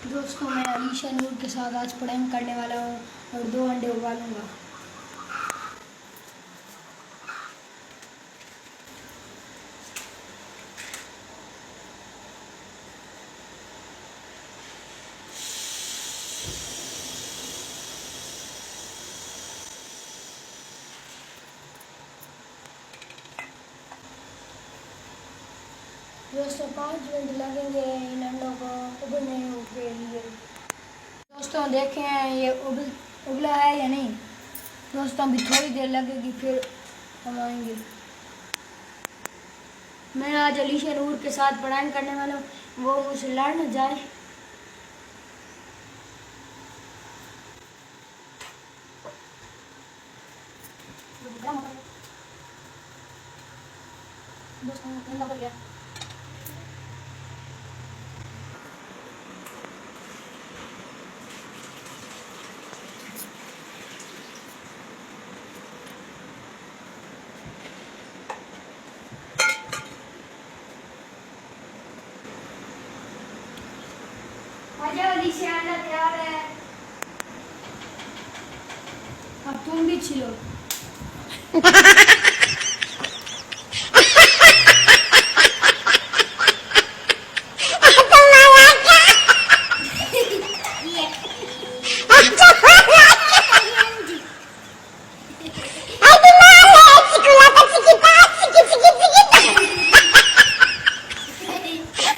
दोस्तों मैं अलीशा नूर के साथ आज प्रैंक करने वाला हूँ और 2 अंडे उबालूंगा। दोस्तों 5 मिनट लगेंगे इन अंडों को उबलने के लिए। दोस्तों देखें ये उबला है या नहीं। दोस्तों अभी थोड़ी देर लगेगी फिर हम आएंगे। मैं आज अलीशा नूर के साथ प्रैंक करने वाला हूँ, वो मुझसे लड़ न जाए। दोस्तों हो गया। आजा अलीशा, अंडा तैयार है, अब तुम भी छिलो।